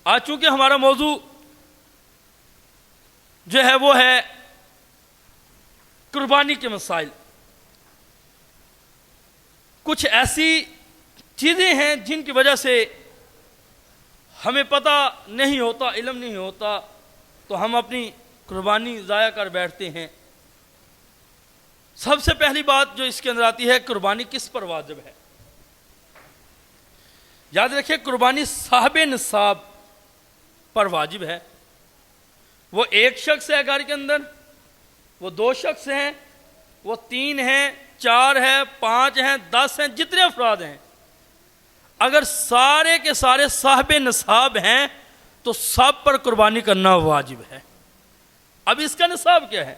آج چونکہ ہمارا موضوع جو ہے وہ ہے قربانی کے مسائل، کچھ ایسی چیزیں ہیں جن کی وجہ سے ہمیں پتہ نہیں ہوتا، علم نہیں ہوتا، تو ہم اپنی قربانی ضائع کر بیٹھتے ہیں۔ سب سے پہلی بات جو اس کے اندر آتی ہے، قربانی کس پر واجب ہے؟ یاد رکھیں، قربانی صاحب نصاب پر واجب ہے۔ وہ ایک شخص ہے گھر کے اندر، وہ 2 شخص ہیں، وہ 3 ہیں، 4 ہیں، 5 ہیں، 10 ہیں، جتنے افراد ہیں، اگر سارے کے سارے صاحب نصاب ہیں تو سب پر قربانی کرنا واجب ہے۔ اب اس کا نصاب کیا ہے؟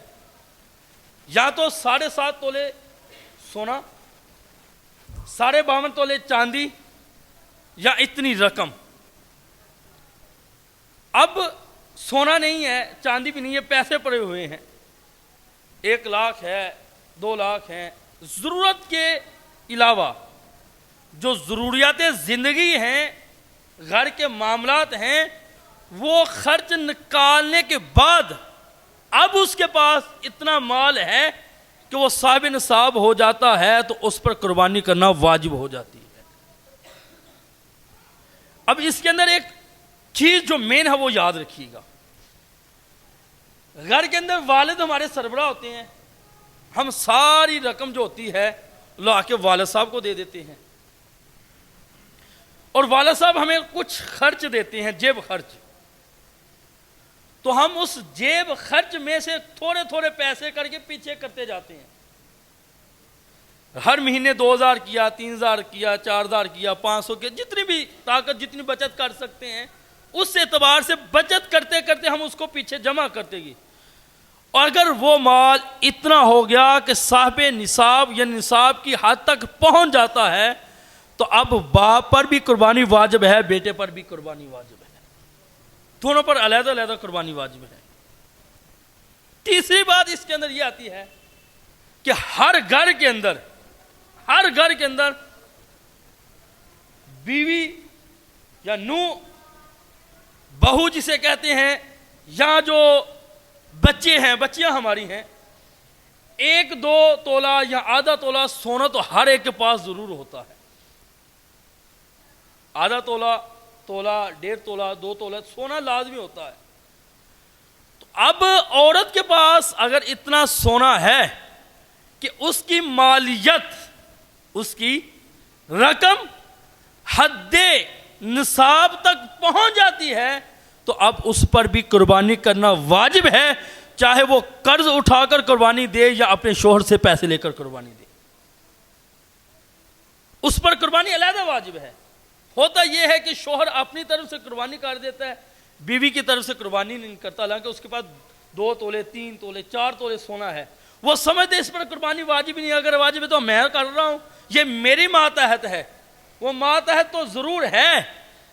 یا تو 7.5 تولے سونا، 52 تولے چاندی، یا اتنی رقم۔ اب سونا نہیں ہے، چاندی بھی نہیں ہے، پیسے پڑے ہوئے ہیں، 1 لاکھ ہے، 2 لاکھ ہیں۔ ضرورت کے علاوہ جو ضروریات زندگی ہیں، گھر کے معاملات ہیں، وہ خرچ نکالنے کے بعد اب اس کے پاس اتنا مال ہے کہ وہ صاحب نصاب ہو جاتا ہے، تو اس پر قربانی کرنا واجب ہو جاتی ہے۔ اب اس کے اندر ایک چیز جو مین ہے وہ یاد رکھیے گا، گھر کے اندر والد ہمارے سربراہ ہوتے ہیں، ہم ساری رقم جو ہوتی ہے لا کے والد صاحب کو دے دیتے ہیں، اور والد صاحب ہمیں کچھ خرچ دیتے ہیں، جیب خرچ، تو ہم اس جیب خرچ میں سے تھوڑے تھوڑے پیسے کر کے پیچھے کرتے جاتے ہیں۔ ہر مہینے 2000 کیا، 3000 کیا، 4000 کیا، 500 کیا، جتنی بھی طاقت، جتنی بچت کر سکتے ہیں، اس اعتبار سے بچت کرتے کرتے ہم اس کو پیچھے جمع کرتے گئے، اور اگر وہ مال اتنا ہو گیا کہ صاحب نصاب یا نصاب کی حد تک پہنچ جاتا ہے، تو اب باپ پر بھی قربانی واجب ہے، بیٹے پر بھی قربانی واجب ہے، دونوں پر علیحدہ علیحدہ قربانی واجب ہے۔ تیسری بات اس کے اندر یہ آتی ہے کہ ہر گھر کے اندر بیوی یا نو بہو جسے کہتے ہیں، یا جو بچے ہیں، بچیاں ہماری ہیں، 1-2 تولہ یا آدھا تولہ سونا تو ہر ایک کے پاس ضرور ہوتا ہے۔ آدھا تولہ، 1.5 تولہ، 2 تولہ سونا لازمی ہوتا ہے۔ تو اب عورت کے پاس اگر اتنا سونا ہے کہ اس کی مالیت، اس کی رقم حد نصاب تک پہنچ جاتی ہے، تو اب اس پر بھی قربانی کرنا واجب ہے، چاہے وہ قرض اٹھا کر قربانی دے یا اپنے شوہر سے پیسے لے کر قربانی دے، اس پر قربانی علیحدہ واجب ہے۔ ہوتا یہ ہے کہ شوہر اپنی طرف سے قربانی کر دیتا ہے، بیوی کی طرف سے قربانی نہیں کرتا، حالانکہ اس کے پاس 2 تولے، 3 تولے، 4 تولے سونا ہے، وہ سمجھتے اس پر قربانی واجب نہیں، اگر واجب ہے تو میں کر رہا ہوں، یہ میری ماتحت ہے۔ وہ ماتحت تو ضرور ہے،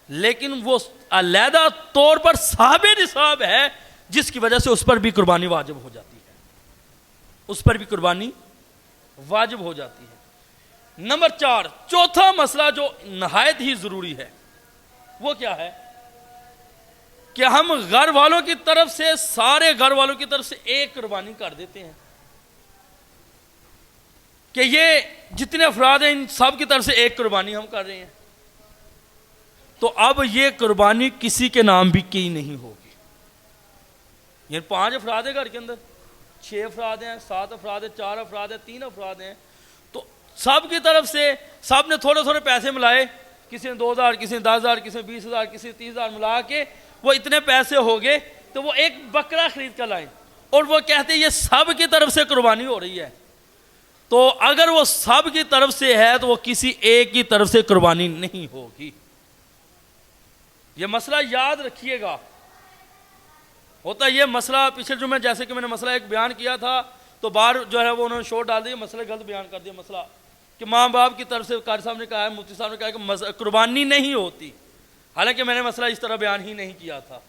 لیکن وہ علیحدہ طور پر صاحب نصاب ہے، جس کی وجہ سے اس پر بھی قربانی واجب ہو جاتی ہے، اس پر بھی قربانی واجب ہو جاتی ہے۔ نمبر 4، چوتھا مسئلہ جو نہایت ہی ضروری ہے، وہ کیا ہے کہ ہم گھر والوں کی طرف سے، سارے گھر والوں کی طرف سے ایک قربانی کر دیتے ہیں، کہ یہ جتنے افراد ہیں ان سب کی طرف سے ایک قربانی ہم کر رہے ہیں، تو اب یہ قربانی کسی کے نام بھی کی نہیں ہوگی۔ یہ 5 افراد ہیں گھر کے اندر، 6 افراد ہیں، 7 افراد ہیں، 4 افراد ہیں، 3 افراد ہیں، تو سب کی طرف سے سب نے تھوڑے تھوڑے پیسے ملائے، کسی نے 2000، کسی نے 10,000، کسی نے 20,000، کسی نے 30,000 ملا کے وہ اتنے پیسے ہو گئے، تو وہ ایک بکرا خرید کر لائیں، اور وہ کہتے ہیں یہ سب کی طرف سے قربانی ہو رہی ہے۔ تو اگر وہ سب کی طرف سے ہے تو وہ کسی ایک کی طرف سے قربانی نہیں ہوگی۔ یہ مسئلہ یاد رکھیے گا۔ ہوتا یہ مسئلہ پچھلے جمعے جیسے کہ میں نے مسئلہ ایک بیان کیا تھا، تو باہر جو ہے وہ انہوں نے شور ڈال دیا، مسئلہ غلط بیان کر دیا، مسئلہ کہ ماں باپ کی طرف سے قاری صاحب نے کہا ہے، مفتی صاحب نے کہا ہے کہ قربانی نہیں ہوتی، حالانکہ میں نے مسئلہ اس طرح بیان ہی نہیں کیا تھا۔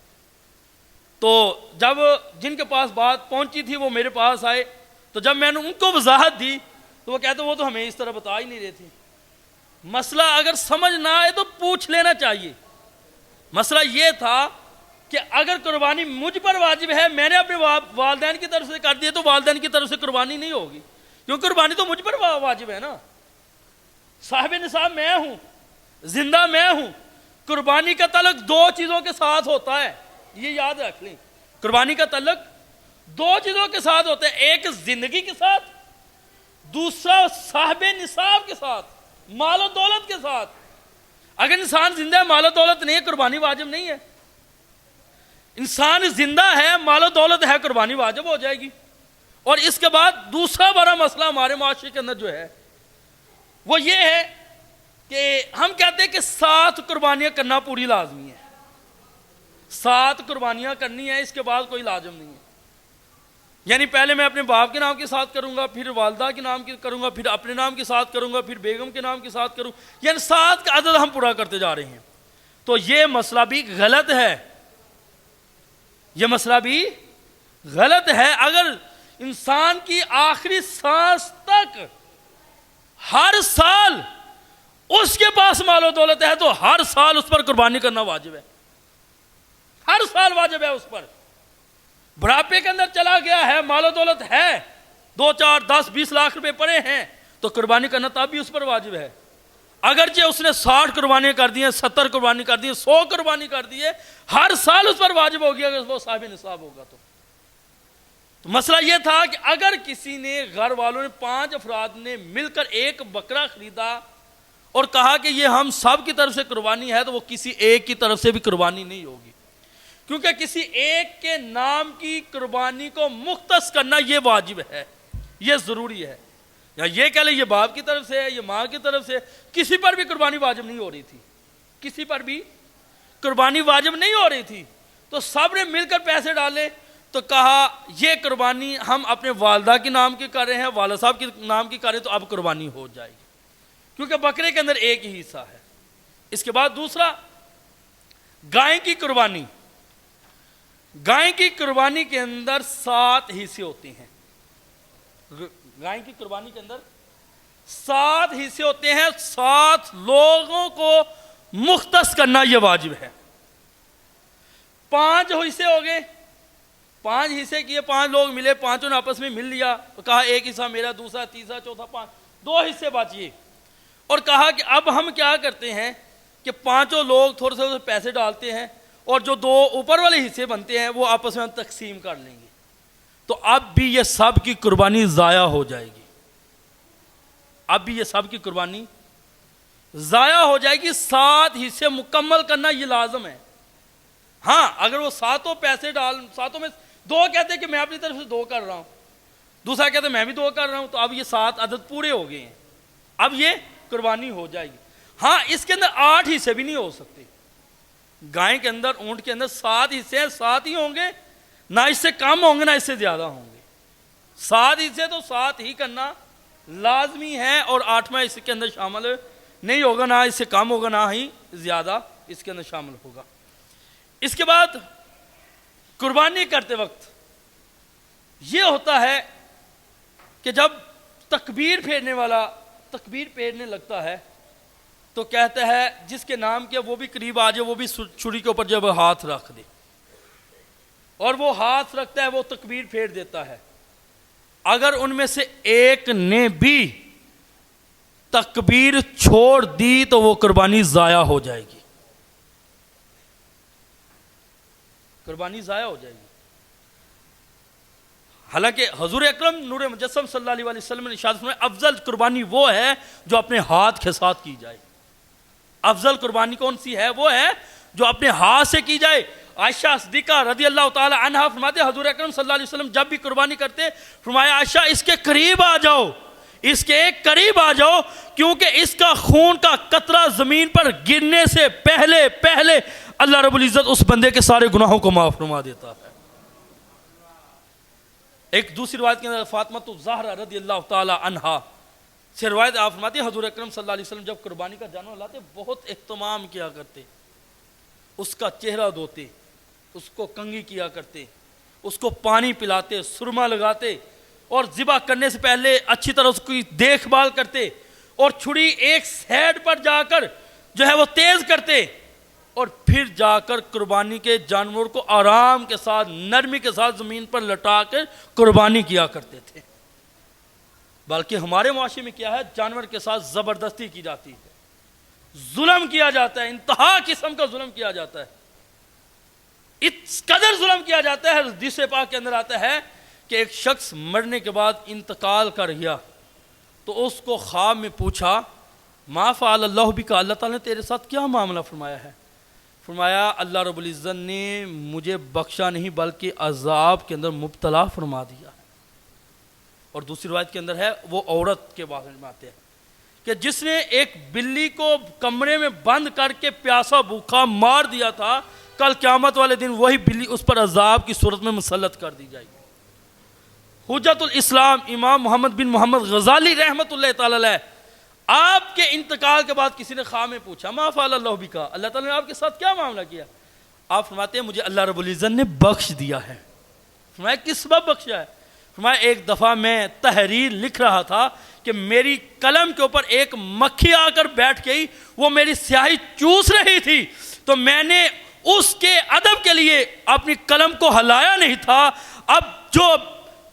تو جب جن کے پاس بات پہنچی تھی وہ میرے پاس آئے، تو جب میں نے ان کو وضاحت دی تو وہ کہتے وہ تو ہمیں اس طرح بتا ہی نہیں رہے تھے۔ مسئلہ اگر سمجھ نہ آئے تو پوچھ لینا چاہیے، مسئلہ یہ تھا کہ اگر قربانی مجھ پر واجب ہے، میں نے اپنے والدین کی طرف سے کر دیا تو والدین کی طرف سے قربانی نہیں ہوگی، کیونکہ قربانی تو مجھ پر واجب ہے نا۔ صاحب نصاب میں ہوں، زندہ میں ہوں۔ قربانی کا تعلق دو چیزوں کے ساتھ ہوتا ہے، یہ یاد رکھ لیں۔ قربانی کا تعلق دو چیزوں کے ساتھ ہوتا ہے، ایک زندگی کے ساتھ، دوسرا صاحب نصاب کے ساتھ، مال و دولت کے ساتھ۔ اگر انسان زندہ ہے، مال و دولت نہیں ہے، قربانی واجب نہیں ہے۔ انسان زندہ ہے، مال و دولت ہے، قربانی واجب ہو جائے گی۔ اور اس کے بعد دوسرا بڑا مسئلہ ہمارے معاشرے کے اندر جو ہے وہ یہ ہے کہ ہم کہتے ہیں کہ 7 قربانیاں کرنا پوری لازمی ہے، 7 قربانیاں کرنی ہیں، اس کے بعد کوئی لازم نہیں ہے۔ یعنی پہلے میں اپنے باپ کے نام کے ساتھ کروں گا، پھر والدہ کے نام کی کروں گا، پھر اپنے نام کے ساتھ کروں گا، پھر بیگم کے نام کے ساتھ کروں، یعنی 7 کا عدد ہم پورا کرتے جا رہے ہیں۔ تو یہ مسئلہ بھی غلط ہے، یہ مسئلہ بھی غلط ہے۔ اگر انسان کی آخری سانس تک ہر سال اس کے پاس مال و دولت ہے تو ہر سال اس پر قربانی کرنا واجب ہے، ہر سال واجب ہے اس پر۔ بڑھاپے کے اندر چلا گیا ہے، مال و دولت ہے، 2 4 10 20 لاکھ روپے پڑے ہیں تو قربانی کرنا تب بھی اس پر واجب ہے۔ اگرچہ اس نے 60 قربانی کر دی ہیں، 70 قربانی کر دی ہیں، 100 قربانی کر دی ہے، ہر سال اس پر واجب ہوگی اگر وہ صاحب نصاب ہوگا تو۔ مسئلہ یہ تھا کہ اگر کسی نے، گھر والوں نے 5 افراد نے مل کر ایک بکرا خریدا اور کہا کہ یہ ہم سب کی طرف سے قربانی ہے، تو وہ کسی ایک کی طرف سے بھی قربانی نہیں ہوگی، کیونکہ کسی ایک کے نام کی قربانی کو مختص کرنا یہ واجب ہے، یہ ضروری ہے۔ یا یہ کہہ لیں یہ باپ کی طرف سے ہے، یہ ماں کی طرف سے، کسی پر بھی قربانی واجب نہیں ہو رہی تھی، کسی پر بھی قربانی واجب نہیں ہو رہی تھی، تو سب نے مل کر پیسے ڈالے تو کہا یہ قربانی ہم اپنے والدہ کے نام کی کر رہے ہیں، والد صاحب کے نام کی کر رہے ہیں، تو اب قربانی ہو جائے گی، کیونکہ بکرے کے اندر ایک ہی حصہ ہے۔ اس کے بعد دوسرا، گائے کی قربانی۔ گائے کی قربانی کے اندر 7 حصے ہوتے ہیں، گائے کی قربانی کے اندر 7 حصے ہوتے ہیں، 7 لوگوں کو مختص کرنا یہ واجب ہے۔ 5 حصے ہو گئے، 5 حصے کیے، 5 لوگ ملے، 5 نے آپس میں مل لیا، کہا ایک حصہ میرا، دوسرا، تیسرا، چوتھا، 5، 2 حصے بچیے، اور کہا کہ اب ہم کیا کرتے ہیں کہ 5 لوگ تھوڑے سے پیسے ڈالتے ہیں اور جو 2 اوپر والے حصے بنتے ہیں وہ آپس میں ہم تقسیم کر لیں گے، تو اب بھی یہ سب کی قربانی ضائع ہو جائے گی، اب بھی یہ سب کی قربانی ضائع ہو جائے گی۔ 7 حصے مکمل کرنا یہ لازم ہے۔ ہاں اگر وہ 7 پیسے 7 میں 2 کہتے ہیں کہ میں اپنی طرف سے 2 کر رہا ہوں، دوسرا کہتے ہیں میں بھی 2 کر رہا ہوں، تو اب یہ 7 عدد پورے ہو گئے ہیں، اب یہ قربانی ہو جائے گی۔ ہاں اس کے اندر 8 حصے بھی نہیں ہو سکتے، گائے کے اندر، اونٹ کے اندر 7 حصے ہیں، 7 ہی ہوں گے، نہ اس سے کم ہوں گے نہ اس سے زیادہ ہوں گے۔ 7 حصے تو 7 ہی کرنا لازمی ہے، اور 8واں اس کے اندر شامل نہیں ہوگا، نہ اس سے کم ہوگا نہ ہی زیادہ اس کے اندر شامل ہوگا۔ اس کے بعد قربانی کرتے وقت یہ ہوتا ہے کہ جب تکبیر پھیرنے والا تکبیر پھیرنے لگتا ہے تو کہتا ہے جس کے نام کیا وہ بھی قریب آ جائے، وہ بھی چھری کے اوپر جب ہاتھ رکھ دے، اور وہ ہاتھ رکھتا ہے، وہ تکبیر پھیر دیتا ہے۔ اگر ان میں سے ایک نے بھی تکبیر چھوڑ دی تو وہ قربانی ضائع ہو جائے گی، قربانی ضائع ہو جائے گی۔ حالانکہ حضور اکرم نور مجسم صلی اللہ علیہ وسلم نے ارشاد فرمایا افضل قربانی وہ ہے جو اپنے ہاتھ کے ساتھ کی جائے۔ افضل قربانی کون سی ہے؟ وہ ہے جو اپنے ہاتھ سے کی جائے۔ عائشہ صدیقہ رضی اللہ تعالی عنہا فرماتے حضور اکرم صلی اللہ علیہ وسلم جب بھی قربانی کرتے فرمایا عائشہ اس کے قریب آ جاؤ، اس کے ایک قریب آ جاؤ، کیونکہ اس کا خون کا قطرہ زمین پر گرنے سے پہلے اللہ رب العزت اس بندے کے سارے گناہوں کو معاف فرما دیتا ہے۔ ایک دوسری روایت کے اندر فاطمہ الزہرا رضی اللہ تعالی عنہا سے روایت آپ فرماتے ہیں حضور اکرم صلی اللہ علیہ وسلم جب قربانی کا جانور لاتے بہت اہتمام کیا کرتے، اس کا چہرہ دھوتے، اس کو کنگھی کیا کرتے، اس کو پانی پلاتے، سرما لگاتے، اور ذبح کرنے سے پہلے اچھی طرح اس کی دیکھ بھال کرتے، اور چھری ایک سائڈ پر جا کر جو ہے وہ تیز کرتے اور پھر جا کر قربانی کے جانور کو آرام کے ساتھ نرمی کے ساتھ زمین پر لٹا کر قربانی کیا کرتے تھے. بلکہ ہمارے معاشرے میں کیا ہے, جانور کے ساتھ زبردستی کی جاتی ہے, ظلم کیا جاتا ہے, انتہا قسم کا ظلم کیا جاتا ہے. اس قدر ظلم کیا جاتا ہے, حدیث پاک کے اندر آتا ہے کہ ایک شخص مرنے کے بعد انتقال کر گیا تو اس کو خواب میں پوچھا, ما فعل اللہ بک, اللہ تعالیٰ نے تیرے ساتھ کیا معاملہ فرمایا ہے؟ فرمایا اللہ رب العزت نے مجھے بخشا نہیں بلکہ عذاب کے اندر مبتلا فرما دیا. اور دوسری روایت کے اندر ہے, وہ عورت کے بارے میں آتے ہیں کہ جس نے ایک بلی کو کمرے میں بند کر کے پیاسا بھوکا مار دیا تھا, کل قیامت والے دن وہی بلی اس پر عذاب کی صورت میں مسلط کر دی جائے گی. حجت الاسلام امام محمد بن محمد غزالی رحمۃ اللہ تعالی علیہ, آپ کے انتقال کے بعد کسی نے خواب میں پوچھا, ما فعل اللہ بک, اللہ تعالیٰ نے آپ کے ساتھ کیا معاملہ کیا؟ آپ فرماتے ہیں مجھے اللہ رب العزت نے بخش دیا ہے. فرمایا کس سبب بخشا ہے؟ فرمایا ایک دفعہ میں تحریر لکھ رہا تھا کہ میری قلم کے اوپر ایک مکھی آ کر بیٹھ گئی, وہ میری سیاہی چوس رہی تھی, تو میں نے اس کے ادب کے لیے اپنی قلم کو ہلایا نہیں تھا. اب جو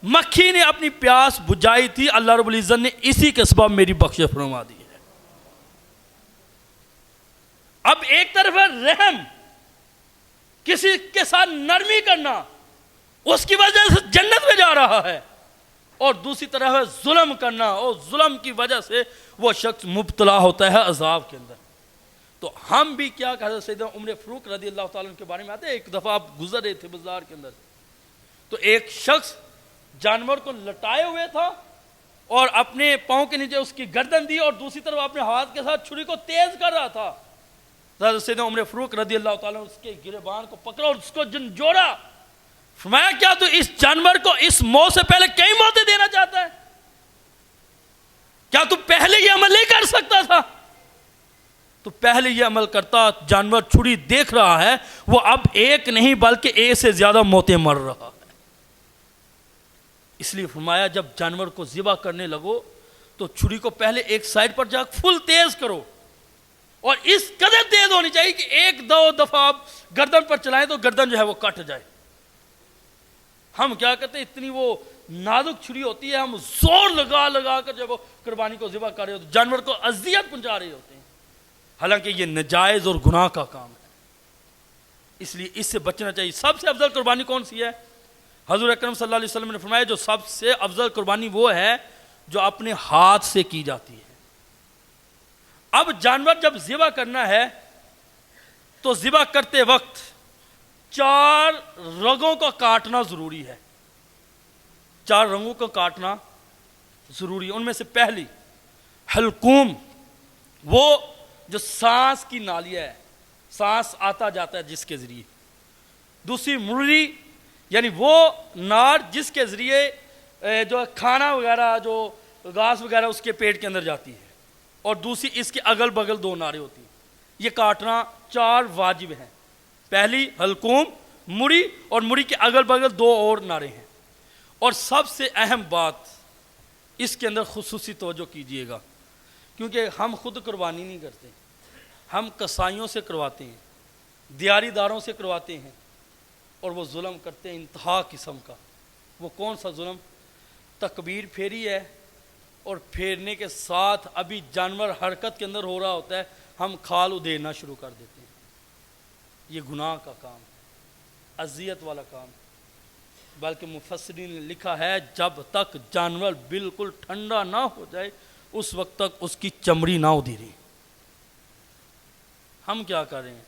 مکھی نے اپنی پیاس بجھائی تھی, اللہ رب العزت نے اسی کے سبب میری بخشش فرما دی ہے. اب ایک طرف ہے رحم, کسی کے ساتھ نرمی کرنا, اس کی وجہ سے جنت میں جا رہا ہے, اور دوسری طرف ہے ظلم کرنا, اور ظلم کی وجہ سے وہ شخص مبتلا ہوتا ہے عذاب کے اندر. تو ہم بھی کیا کہتے, سیدنا عمر فاروق رضی اللہ تعالیٰ عنہ کے بارے میں آتے ہیں, ایک دفعہ آپ گزر رہے تھے بازار کے اندر, تو ایک شخص جانور کو لٹائے ہوئے تھا اور اپنے پاؤں کے نیچے اس کی گردن دی, اور دوسری طرف اپنے ہاتھ کے ساتھ چھری کو تیز کر رہا تھا. سیدنا عمر فاروق رضی اللہ تعالیٰ عنہ اس کے گریبان کو پکڑا اور اس کو جھنجھوڑا. فرمایا کیا تو اس جانور کو اس موت سے پہلے کئی موتیں دینا چاہتا ہے؟ کیا تو پہلے یہ عمل نہیں کر سکتا تھا؟ تو پہلے یہ عمل کرتا, جانور چھری دیکھ رہا ہے, وہ اب ایک نہیں بلکہ ایک سے زیادہ موتیں مر رہا ہے. اس لیے فرمایا جب جانور کو ذبح کرنے لگو تو چھری کو پہلے ایک سائڈ پر جا فل تیز کرو, اور اس قدر تیز ہونی چاہیے کہ ایک دو دفعہ آپ گردن پر چلائیں تو گردن جو ہے وہ کٹ جائے. ہم کیا کرتے ہیں, اتنی وہ نازک چھری ہوتی ہے, ہم زور لگا لگا کر جب وہ قربانی کو ذبح کر رہے ہوتے, جانور کو اذیت پہنچا رہے ہوتے ہیں, حالانکہ یہ ناجائز اور گناہ کا کام ہے. اس لیے اس سے بچنا چاہیے. سب سے افضل قربانی کون سی ہے؟ حضور اکرم صلی اللہ علیہ وسلم نے فرمایا جو سب سے افضل قربانی وہ ہے جو اپنے ہاتھ سے کی جاتی ہے. اب جانور جب ذبح کرنا ہے تو ذبح کرتے وقت 4 رگوں کو کاٹنا ضروری ہے. 4 رگوں کو کاٹنا ضروری ہے. ان میں سے پہلی حلقوم, وہ جو سانس کی نالیہ ہے, سانس آتا جاتا ہے جس کے ذریعے. دوسری مری, یعنی وہ نار جس کے ذریعے جو کھانا وغیرہ جو گھاس وغیرہ اس کے پیٹ کے اندر جاتی ہے, اور دوسری اس کے اگل بغل 2 ناریں ہوتی ہیں. یہ کاٹنا 4 واجب ہیں. پہلی حلقوم, مری, اور مری کے اگل بغل 2 اور ناریں ہیں. اور سب سے اہم بات اس کے اندر خصوصی توجہ کیجئے گا, کیونکہ ہم خود قربانی نہیں کرتے, ہم کسائیوں سے کرواتے ہیں, دیاری داروں سے کرواتے ہیں, اور وہ ظلم کرتے ہیں انتہا قسم کا. وہ کون سا ظلم؟ تکبیر پھیری ہے, اور پھیرنے کے ساتھ ابھی جانور حرکت کے اندر ہو رہا ہوتا ہے, ہم کھال ادھیرنا شروع کر دیتے ہیں. یہ گناہ کا کام ہے, اذیت والا کام ہے. بلکہ مفسرین نے لکھا ہے جب تک جانور بالکل ٹھنڈا نہ ہو جائے اس وقت تک اس کی چمڑی نہ ادھیرے. ہم کیا کر رہے ہیں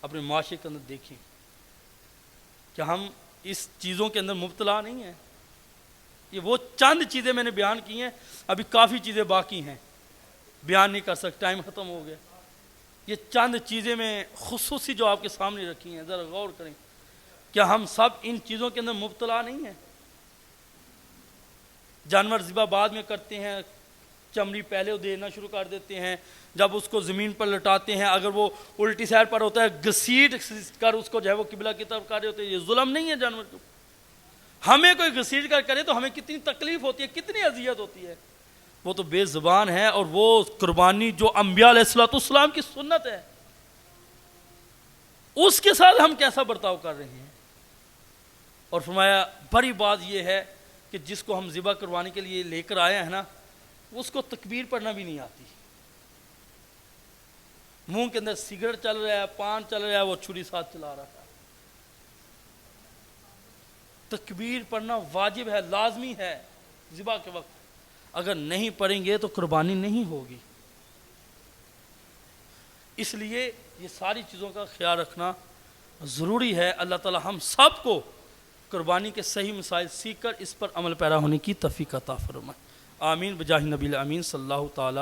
اپنے معاشرے کے اندر؟ دیکھیں کہ ہم اس چیزوں کے اندر مبتلا نہیں ہیں. یہ وہ چند چیزیں میں نے بیان کی ہیں, ابھی کافی چیزیں باقی ہیں, بیان نہیں کر سکتا, ٹائم ختم ہو گیا. یہ چند چیزیں میں خصوصی جو آپ کے سامنے رکھی ہیں, ذرا غور کریں. کیا ہم سب ان چیزوں کے اندر مبتلا نہیں ہیں؟ جانور ذبح بعد میں کرتے ہیں, چمڑی پہلے ادھیرنا شروع کر دیتے ہیں, جب اس کو زمین پر لٹاتے ہیں اگر وہ الٹی سائڈ پر ہوتا ہے گھسیٹ کر اس کو جو ہے وہ قبلہ کی طرف کر رہے ہوتے ہیں. یہ ظلم نہیں ہے جانور کو؟ ہمیں کوئی گھسیٹ کر کرے تو ہمیں کتنی تکلیف ہوتی ہے, کتنی اذیت ہوتی ہے. وہ تو بے زبان ہے, اور وہ قربانی جو انبیاء علیہ الصلوۃ والسلام کی سنت ہے, اس کے ساتھ ہم کیسا برتاؤ کر رہے ہیں؟ اور فرمایا بڑی بات یہ ہے کہ جس کو ہم ذبح کروانے کے لیے لے کر آئے ہیں نا، اس کو تکبیر پڑھنا بھی نہیں آتی، منہ کے اندر سگریٹ چل رہا ہے، پان چل رہا ہے، وہ چھری ساتھ چلا رہا ہے۔ تکبیر پڑھنا واجب ہے، لازمی ہے ذبح کے وقت، اگر نہیں پڑھیں گے تو قربانی نہیں ہوگی۔ اس لیے یہ ساری چیزوں کا خیال رکھنا ضروری ہے۔ اللہ تعالی ہم سب کو قربانی کے صحیح مسائل سیکھ کر اس پر عمل پیرا ہونے کی توفیق عطا فرمائے۔ آمین بجاہ نبی الامین صلی اللہ تعالی